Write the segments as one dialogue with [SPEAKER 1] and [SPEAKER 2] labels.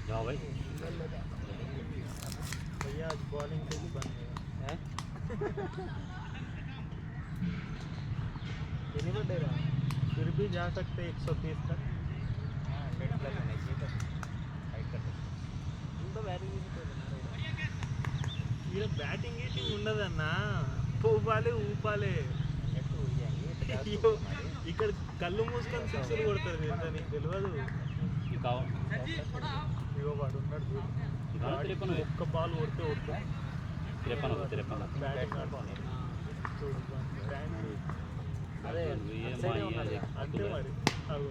[SPEAKER 1] जाओ भाई
[SPEAKER 2] भैया आज बॉलिंग से भी बन गया फिर भी जा सकते 130 तक।
[SPEAKER 1] डेढ़ प्लस होना चाहिए तो हाइट कर सकते
[SPEAKER 2] ये बैटिंग गीटिंग ఉండదన్నా ఊపాలి ఊపాలి ఇక్కడ కళ్ళు మూసుకొని సిక్స్లు కొడతారు తెలుసా నీకు తెలియదు ఇగో వాడు ఉన్నాడు చూడు ఒక్క బాల్ కొడితే కొడుతా బ్యాటింగ్ ఆడుతున్నాడు చూడు
[SPEAKER 1] అదే
[SPEAKER 2] అంతే మరి అగో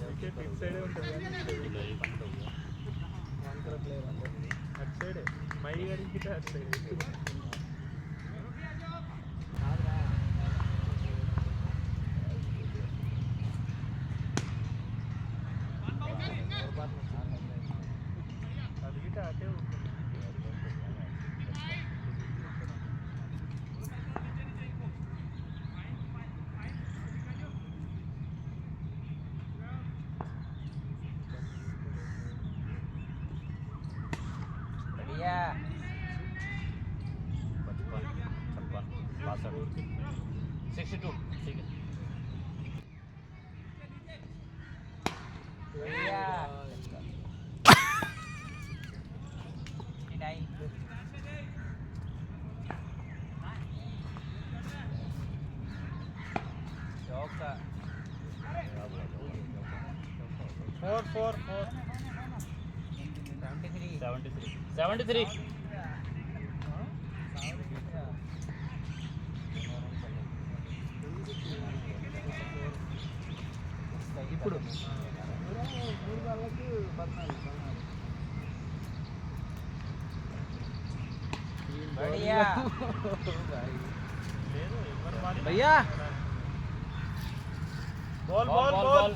[SPEAKER 2] వికెట్ ఇటు సైడే ఉంటుంది అటు సైడే మై గడికి అటు సైడ్ అది గిట అటే ఉంటుంది
[SPEAKER 1] बढ़िया 62 ठीक है बढ़िया 59 चौका
[SPEAKER 2] 4
[SPEAKER 1] 73
[SPEAKER 2] ఇప్పుడు
[SPEAKER 1] बढ़िया
[SPEAKER 2] भैया बॉल बॉल बॉल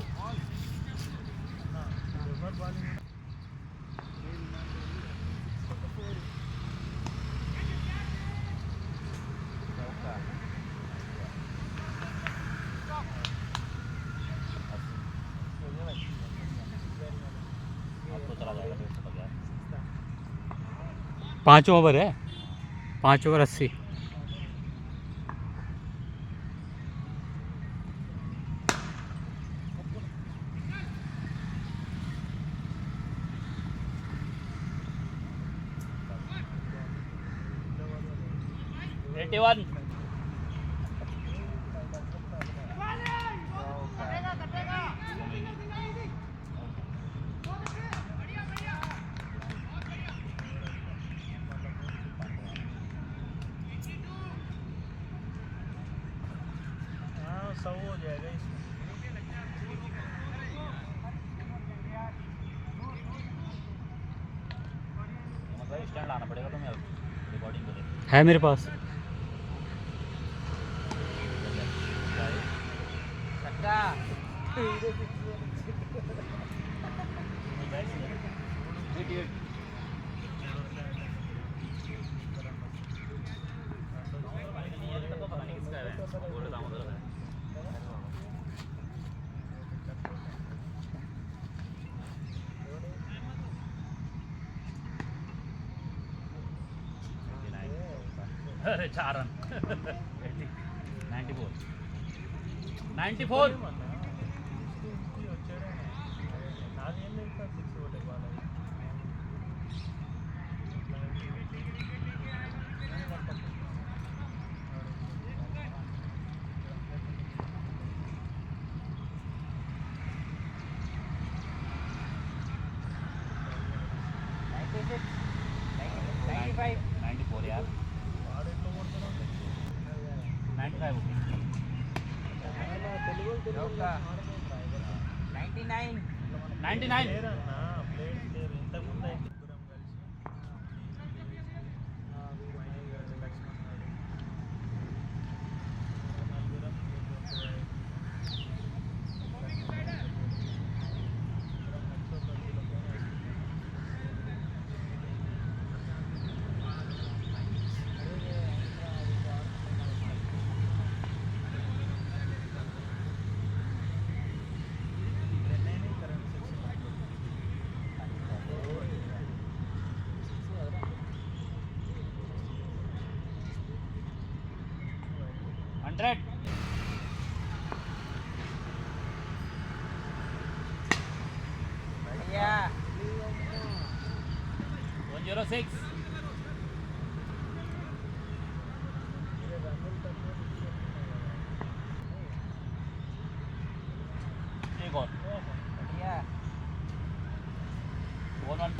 [SPEAKER 3] पाँच ओवर है 5 ओवर 80
[SPEAKER 1] 81
[SPEAKER 2] 100 हो जाएगा इसमें।
[SPEAKER 1] मतलब स्टैंड लाना पड़ेगा तुम्हें अब रिकॉर्डिंग के लिए
[SPEAKER 3] है मेरे पास
[SPEAKER 1] छक्का अरे 4 रन 94 94 यार 95 99
[SPEAKER 2] 99
[SPEAKER 1] 100. बढ़िया. 106. एक और. बढ़िया. 1-1.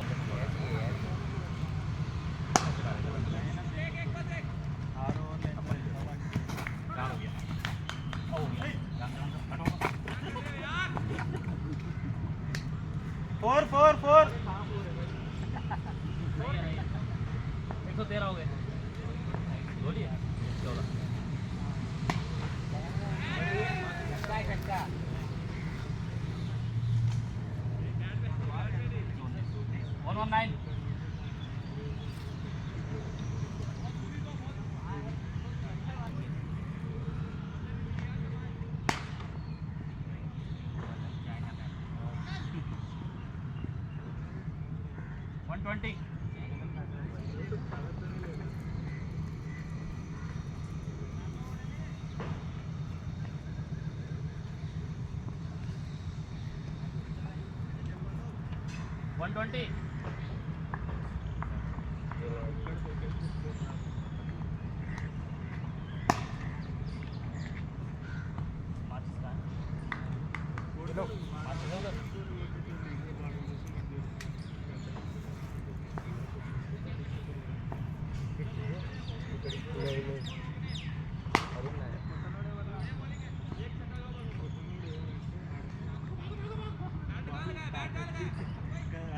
[SPEAKER 2] फोर फोर फोर
[SPEAKER 1] 113 हो गए. बोलिए 14. One 9. One 20. One 20.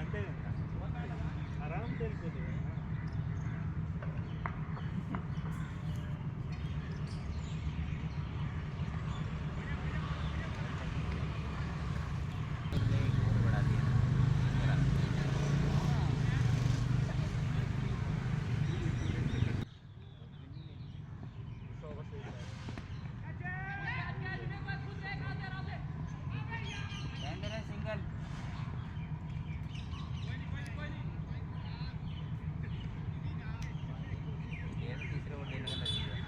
[SPEAKER 2] అంటే ఆరామ్ తెలిపోతుంది.
[SPEAKER 1] सिंगल. तीसरे ओवर देने का नतीजा.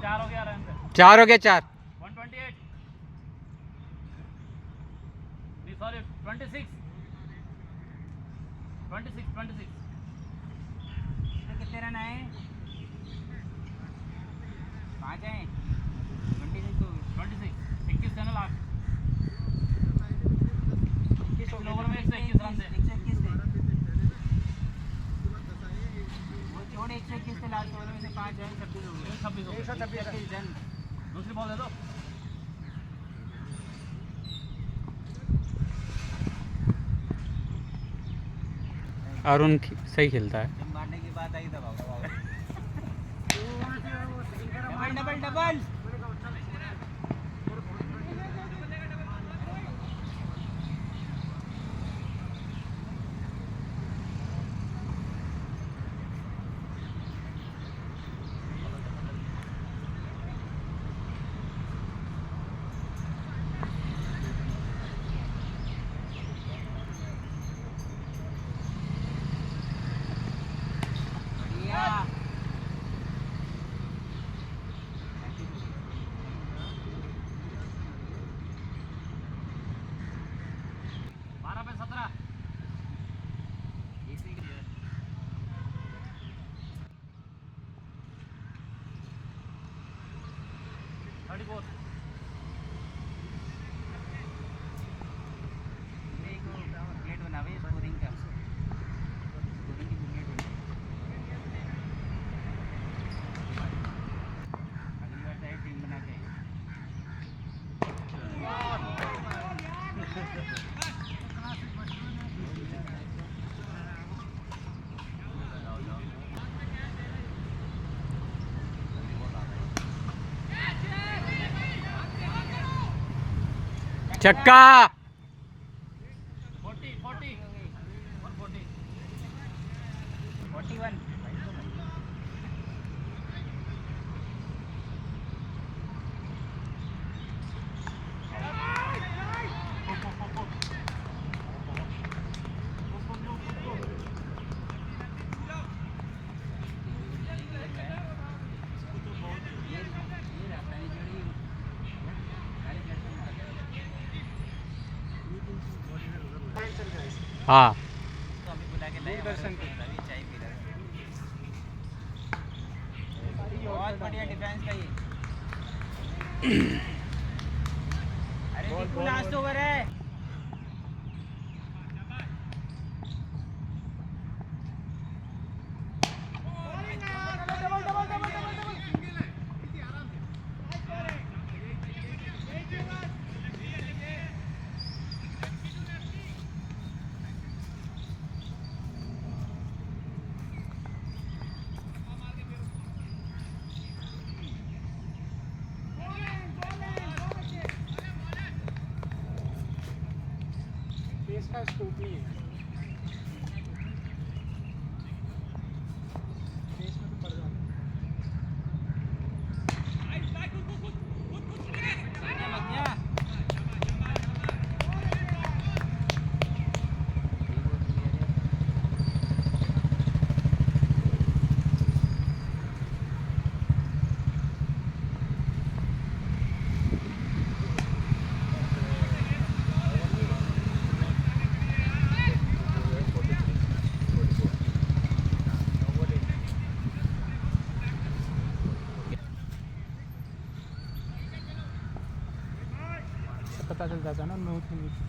[SPEAKER 1] चार हो गया आराम से.
[SPEAKER 3] 4 हो गया 4.
[SPEAKER 1] 128. सॉरी 26. 26. कितने रन आए? 5 हैं. 26. 21 रन लास्ट. किस ओवर में 121 रन थे. 121 थे. वो छोड़ 121 थे लास्ट ओवर में से 5 रन 26 हो गए. 126 रन. दूसरी बॉल दे दो.
[SPEAKER 3] अरुण सही खेलता है.
[SPEAKER 1] जब मारने की बात आई तब डबल डबल.
[SPEAKER 3] चक्का
[SPEAKER 1] 41
[SPEAKER 3] हाँ
[SPEAKER 1] तो अभी बुला के लाए दर्शन के अभी चाय पी रहे हैं। बहुत बढ़िया डिफेंस का ये। अरे बिल्कुल लास्ट ओवर है।
[SPEAKER 2] इसका स्कूप नहीं है फेस में तो पड़ जाता पता चल जाता है ना नोट के नीचे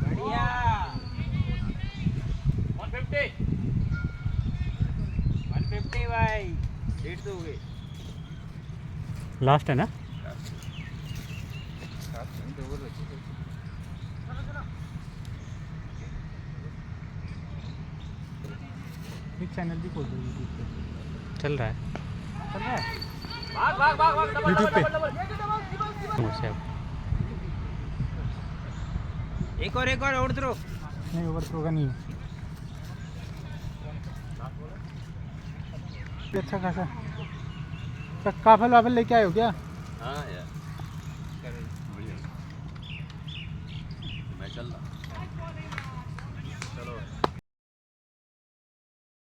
[SPEAKER 1] बढ़िया 150 भाई 150 हो गए।
[SPEAKER 3] लास्ट है ना
[SPEAKER 2] एक चैनल भी खोल दो यूट्यूब पे
[SPEAKER 3] चल रहा है
[SPEAKER 2] चल रहा है
[SPEAKER 3] यूट्यूब पे मुझसे अब
[SPEAKER 1] एक और आउट थ्रो।
[SPEAKER 2] नहीं ओवर थ्रो का नहीं है अच्छा खासा काफल वाफल लेके आए हो क्या?
[SPEAKER 4] हाँ यार बढ़िया मैं चल रहा